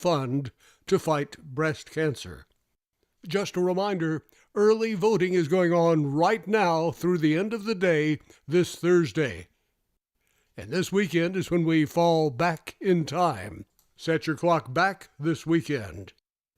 fund to fight breast cancer. Just a reminder, early voting is going on right now through the end of the day this Thursday. And this weekend is when we fall back in time. Set your clock back this weekend.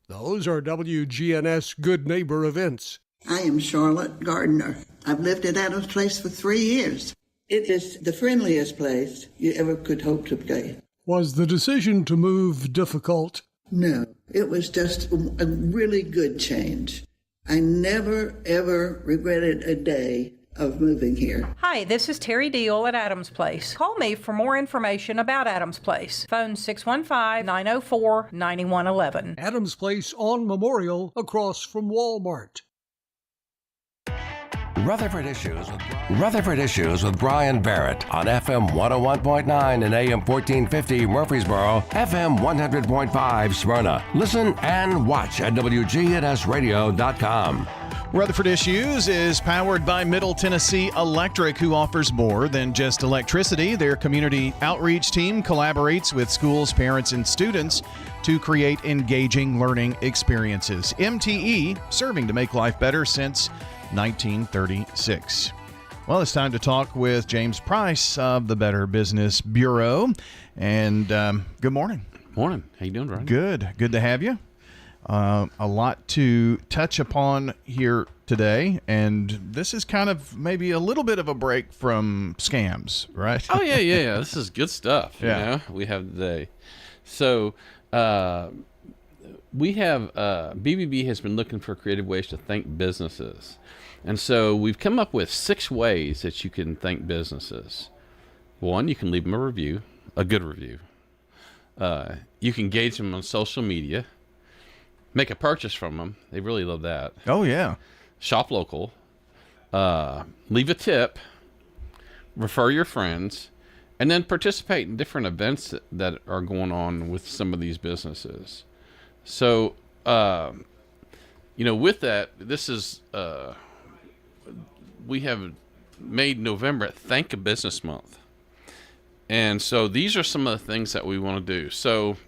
Those are WGNS Good Neighbor events. I am Charlotte Gardner. I've lived at Adams Place for 3 years. It is the friendliest place you ever could hope to be. Was the decision to move difficult? No, it was just a really good change. I never, ever regretted a day of moving here. Hi, this is Terry Deal at Adams Place. Call me for more information about Adams Place. Phone 615-904-9111. Adams Place on Memorial across from Walmart. Rutherford Issues with Brian Barrett on FM 101.9 and AM 1450 Murfreesboro, FM 100.5 Smyrna. Listen and watch at wgnsradio.com. Rutherford Issues is powered by Middle Tennessee Electric, who offers more than just electricity. Their community outreach team collaborates with schools, parents, and students to create engaging learning experiences. MTE, serving to make life better since 1936. Well, it's time to talk with James Price of the Better Business Bureau. And good morning. Morning. How you doing, Brian? Good. Good to have you. A lot to touch upon here today, and this is kind of maybe a little bit of a break from scams, right? Oh, yeah. This is good stuff. Yeah. You know, we have today. So we have BBB has been looking for creative ways to thank businesses. And so we've come up with 6 ways that you can thank businesses. 1, you can leave them a review, a good review. You can engage them on social media. Make a purchase from them. They really love that. Oh, yeah. Shop local. Leave a tip. Refer your friends. And then participate in different events that are going on with some of these businesses. So, with that, this is... we have made November Thank a Business Month. And so these are some of the things that we want to do. So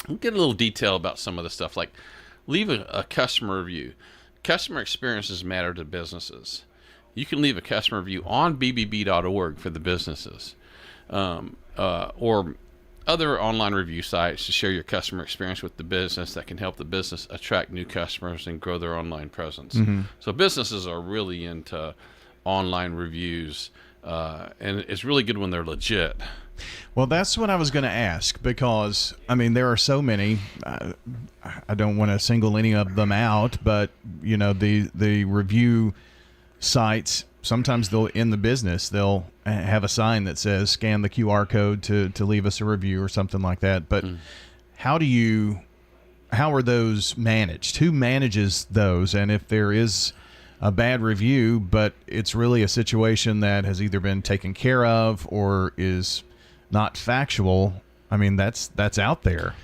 we'll get a little detail about some of the stuff, like leave a customer review. Customer experiences matter to businesses. You can leave a customer review on bbb.org for the businesses, or other online review sites to share your customer experience with the business that can help the business attract new customers and grow their online presence. Mm-hmm. So businesses are really into online reviews, and it's really good when they're legit. Well, that's what I was going to ask, because, I mean, there are so many. I don't want to single any of them out, but, the review sites, sometimes they'll, in the business, they'll have a sign that says scan the QR code to leave us a review or something like that. But how are those managed? Who manages those? And if there is a bad review, but it's really a situation that has either been taken care of or is not factual, I mean, that's out there.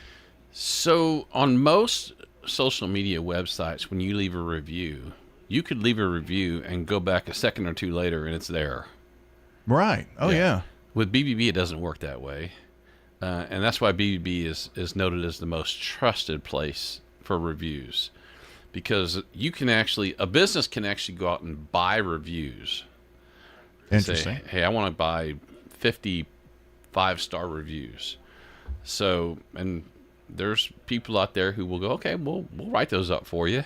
So on most social media websites, when you leave a review, you could leave a review and go back a second or two later and it's there. Right. Oh, yeah. With BBB, it doesn't work that way. And that's why BBB is noted as the most trusted place for reviews. Because a business can actually go out and buy reviews. Interesting. Say, hey, I want to buy 50 5-star reviews. So, and there's people out there who will go, okay, we'll write those up for you.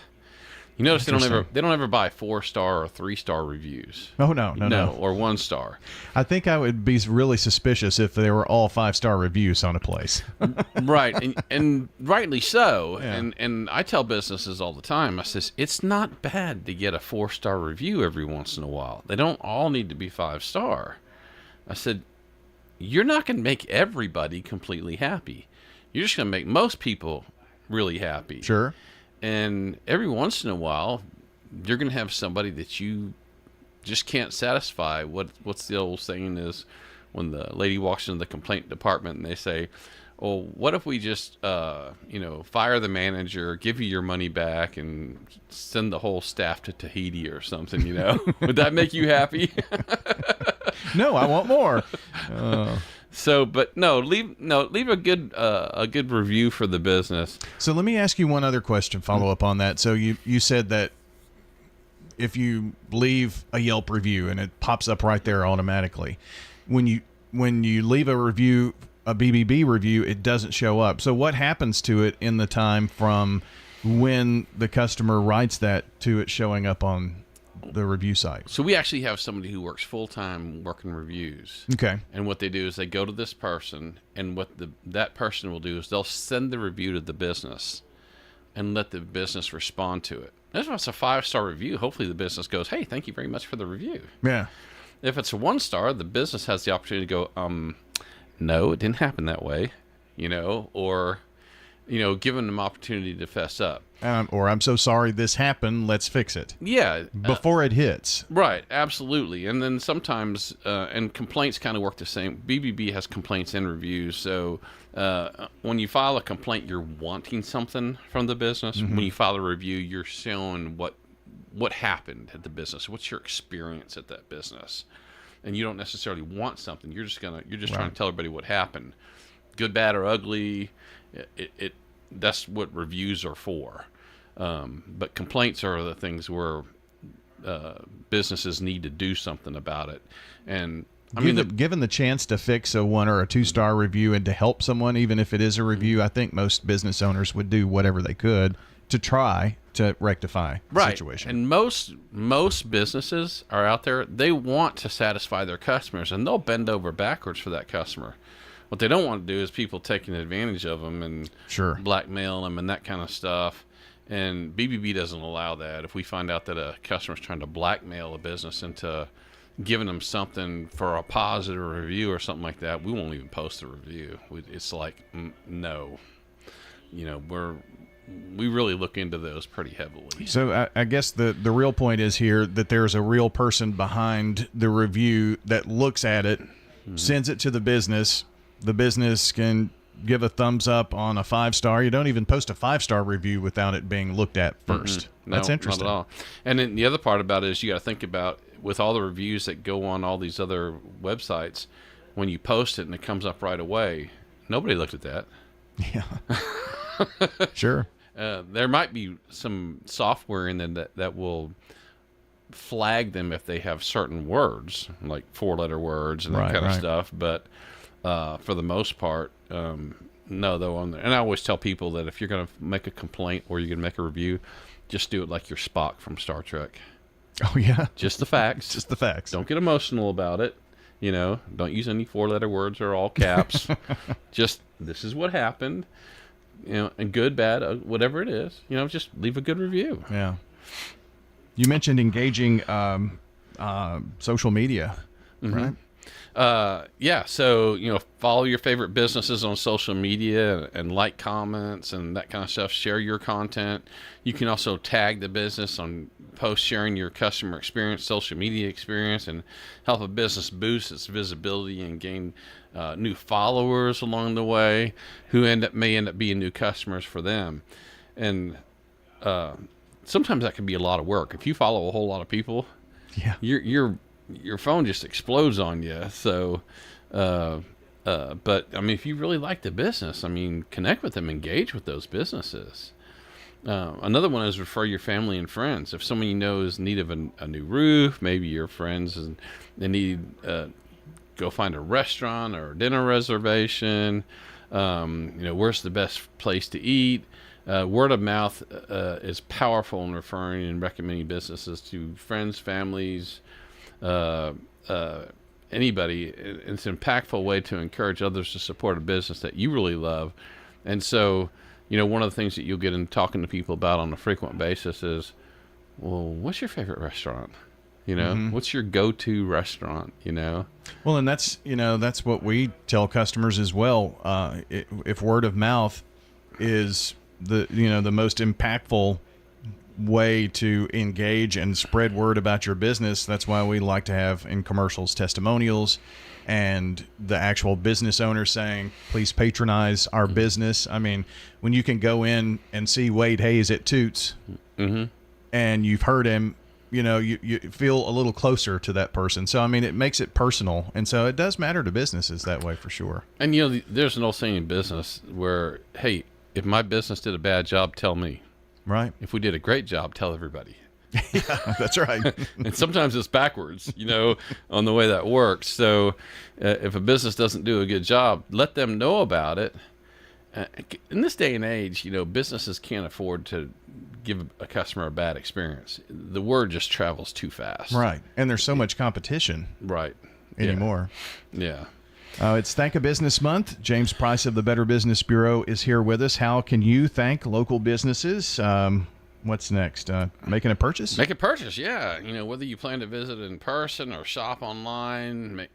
You notice they don't ever buy 4-star or 3-star reviews. Oh, no, or 1-star. I think I would be really suspicious if they were all 5-star reviews on a place. Right, and rightly so. Yeah. And I tell businesses all the time, I says, it's not bad to get a 4-star review every once in a while. They don't all need to be 5-star. I said, you're not going to make everybody completely happy. You're just going to make most people really happy. Sure. And every once in a while, you're going to have somebody that you just can't satisfy. What's the old saying is when the lady walks into the complaint department and they say, oh, what if we just, fire the manager, give you your money back, and send the whole staff to Tahiti or something, Would that make you happy? No, I want more. So, but leave a good review for the business. So let me ask you one other question, follow up on that. So you said that if you leave a Yelp review and it pops up right there automatically, when you leave a review, a BBB review, it doesn't show up. So what happens to it in the time from when the customer writes that to it showing up on the review site? So we actually have somebody who works full-time working reviews. Okay. And what they do is they go to this person, and what that person will do is they'll send the review to the business and let the business respond to it. If it's a 5-star review, hopefully the business goes, hey, thank you very much for the review. Yeah. If it's a 1-star, the business has the opportunity to go, no, it didn't happen that way, or, give them an opportunity to fess up. Or I'm so sorry this happened, let's fix it. Yeah. Before it hits. Right, absolutely. And then sometimes, and complaints kind of work the same. BBB has complaints and reviews. So when you file a complaint, you're wanting something from the business. Mm-hmm. When you file a review, you're showing what happened at the business. What's your experience at that business? And you don't necessarily want something. You're just trying to tell everybody what happened. Good, bad, or ugly. That's what reviews are for. But complaints are the things where businesses need to do something about it. And given the chance to fix a 1 or a 2-star review and to help someone, even if it is a review, I think most business owners would do whatever they could to try to rectify the situation. And most businesses are out there, they want to satisfy their customers, and they'll bend over backwards for that customer. What they don't want to do is people taking advantage of them and blackmail them and that kind of stuff. And BBB doesn't allow that. If we find out that a customer's trying to blackmail a business into giving them something for a positive review or something like that, we won't even post a review. It's like, no. We really look into those pretty heavily. So I guess the real point is here that there's a real person behind the review that looks at it, sends it to the business. The business can give a thumbs up on a 5-star. You don't even post a 5-star review without it being looked at first. That's interesting. Not at all. And then the other part about it is you got to think about, with all the reviews that go on all these other websites, when you post it and it comes up right away, nobody looked at that. Yeah. Sure. There might be some software in there that will flag them if they have certain words, like 4-letter words and that kind of stuff. But for the most part, no, though. And I always tell people that if you're going to make a complaint or you're going to make a review, just do it like you're Spock from Star Trek. Oh, yeah. Just the facts. Just the facts. Don't get emotional about it. Don't use any 4-letter words or all caps. Just, this is what happened. And good, bad, whatever it is, just leave a good review. Yeah. You mentioned engaging social media, right? So, follow your favorite businesses on social media and like comments and that kind of stuff. Share your content. You can also tag the business on posts sharing your customer experience, social media experience, and help a business boost its visibility and gain new followers along the way who may end up being new customers for them. And sometimes that can be a lot of work. If you follow a whole lot of people, your phone just explodes on you. So, but if you really like the business, connect with them, engage with those businesses. Another one is refer your family and friends. If someone you know is in need of a new roof, maybe your friends they need go find a restaurant or a dinner reservation. Where's the best place to eat? Word of mouth is powerful in referring and recommending businesses to friends, families, anybody. It's an impactful way to encourage others to support a business that you really love. And so, one of the things that you'll get in talking to people about on a frequent basis is, well, what's your favorite restaurant? What's your go-to restaurant? Well, and that's what we tell customers as well. If word of mouth is the most impactful way to engage and spread word about your business, that's why we like to have in commercials testimonials and the actual business owner saying, please patronize our business. When you can go in and see Wade Hayes at Toots and you've heard him you feel a little closer to that person. So, I mean, it makes it personal. And so it does matter to businesses that way for sure. And, there's an old saying in business where, hey, if my business did a bad job, tell me. Right. If we did a great job, tell everybody. Yeah, that's right. And sometimes it's backwards, on the way that works. So if a business doesn't do a good job, let them know about it. In this day and age, businesses can't afford to give a customer a bad experience. The word just travels too fast. Right. And there's so much competition. Right. Anymore. Yeah. It's Thank a Business Month. James Price of the Better Business Bureau is here with us. How can you thank local businesses? What's next? Making a purchase? Make a purchase, yeah. Whether you plan to visit in person or shop online,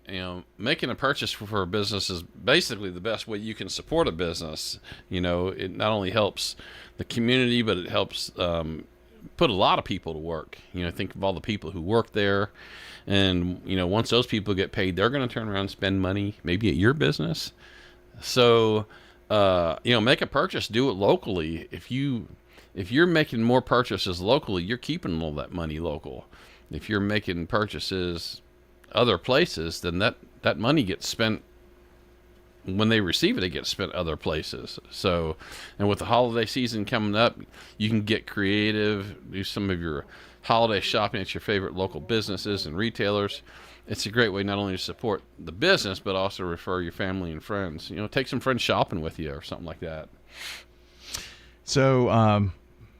making a purchase for a business is basically the best way you can support a business. It not only helps the community, but it helps put a lot of people to work. Think of all the people who work there. And, once those people get paid, they're going to turn around and spend money, maybe at your business. So, make a purchase, do it locally. If you're making more purchases locally, you're keeping all that money local. If you're making purchases other places, then that money gets spent. When they receive it gets spent other places. So, and with the holiday season coming up, you can get creative, do some of your holiday shopping at your favorite local businesses and retailers. It's a great way not only to support the business, but also refer your family and friends. Take some friends shopping with you or something like that. So,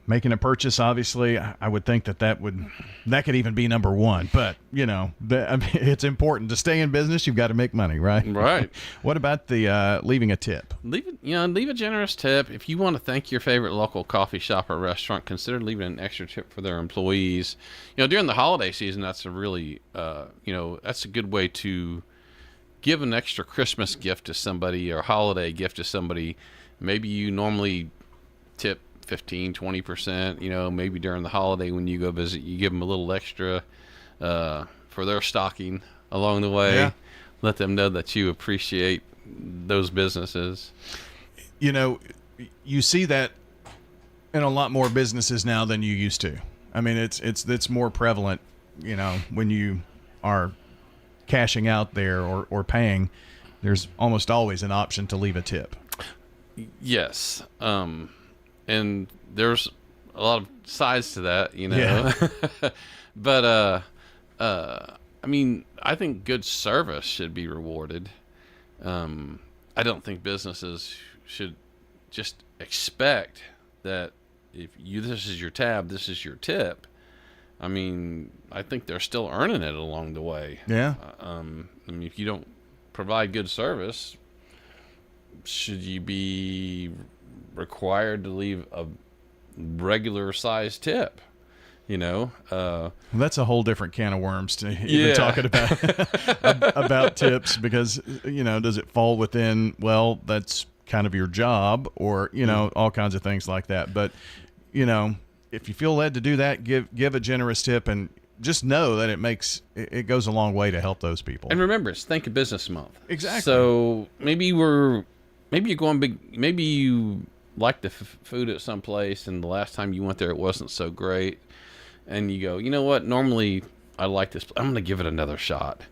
making a purchase, obviously, I would think that could even be number one. But, it's important to stay in business. You've got to make money, right? Right. What about the leaving a tip? Leave a generous tip. If you want to thank your favorite local coffee shop or restaurant, consider leaving an extra tip for their employees. During the holiday season, that's a really, that's a good way to give an extra Christmas gift to somebody or holiday gift to somebody. Maybe you normally tip 15-20%, maybe during the holiday when you go visit, you give them a little extra for their stocking along the way. Yeah. Let them know that you appreciate those businesses. You see that in a lot more businesses now than you used to. I mean, it's more prevalent, when you are cashing out there or paying, there's almost always an option to leave a tip. Yes. And there's a lot of sides to that, Yeah. But, I think good service should be rewarded. I don't think businesses should just expect that this is your tab, this is your tip. I think they're still earning it along the way. Yeah. If you don't provide good service, should you be required to leave a regular size tip? That's a whole different can of worms to even talking about tips, because does it fall within, well, that's kind of your job, or all kinds of things like that. But if you feel led to do that, give a generous tip, and just know that it goes a long way to help those people. And remember, it's Thank a Business Month. Exactly. So maybe you're going big. Maybe you like the food at some place, and the last time you went there, it wasn't so great. And you go, you know what? Normally, I like this. I'm going to give it another shot.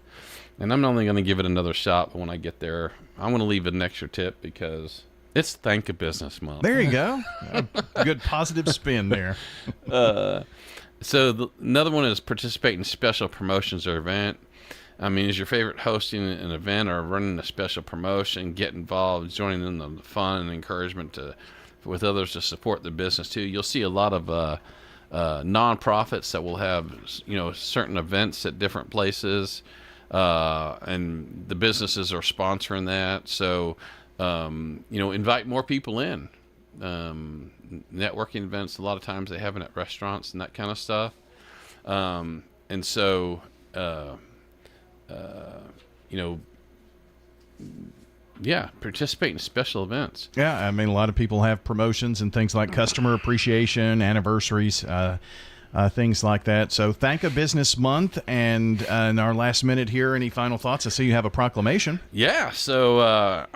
And I'm not only going to give it another shot, but when I get there, I'm going to leave an extra tip because it's Thank a Business Month. There you go. A good positive spin there. So another one is participate in special promotions or event. Is your favorite hosting an event or running a special promotion? Get involved, joining in the fun and encouragement with others to support the business too. You'll see a lot of nonprofits that will have certain events at different places, and the businesses are sponsoring that. So invite more people in. Networking events, a lot of times they have it at restaurants and that kind of stuff. And so participate in special events. Yeah, a lot of people have promotions and things like customer appreciation, anniversaries, things like that. So Thank a Business Month, and in our last minute here, any final thoughts? I see you have a proclamation. Yeah, so our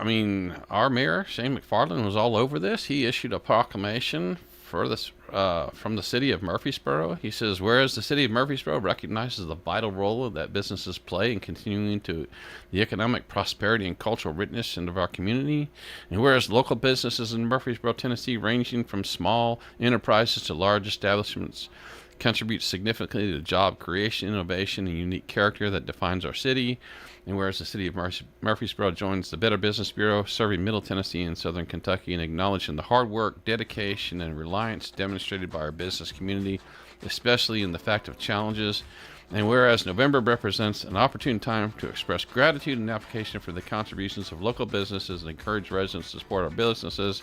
mayor, Shane McFarland, was all over this. He issued a proclamation for this from the city of Murfreesboro. He says, whereas the city of Murfreesboro recognizes the vital role that businesses play in continuing to the economic prosperity and cultural richness of our community, and whereas local businesses in Murfreesboro, Tennessee, ranging from small enterprises to large establishments, contribute significantly to job creation, innovation, and unique character that defines our city. And whereas the city of Murfreesboro joins the Better Business Bureau, serving Middle Tennessee and Southern Kentucky, and acknowledging the hard work, dedication, and reliance demonstrated by our business community, especially in the fact of challenges. And whereas November represents an opportune time to express gratitude and appreciation for the contributions of local businesses and encourage residents to support our businesses.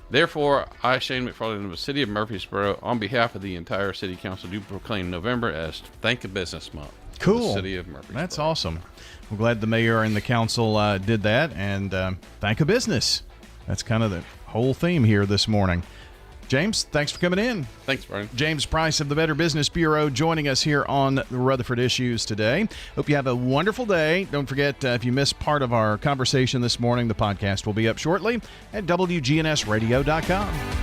Therefore, I, Shane McFarland of the city of Murfreesboro, on behalf of the entire city council, do proclaim November as Thank a Business Month. Cool. The city of Murfreesboro. That's awesome. We're glad the mayor and the council did that, and thank a business. That's kind of the whole theme here this morning. James, thanks for coming in. Thanks, Brian. James Price of the Better Business Bureau joining us here on the Rutherford Issues today. Hope you have a wonderful day. Don't forget, if you missed part of our conversation this morning, the podcast will be up shortly at wgnsradio.com.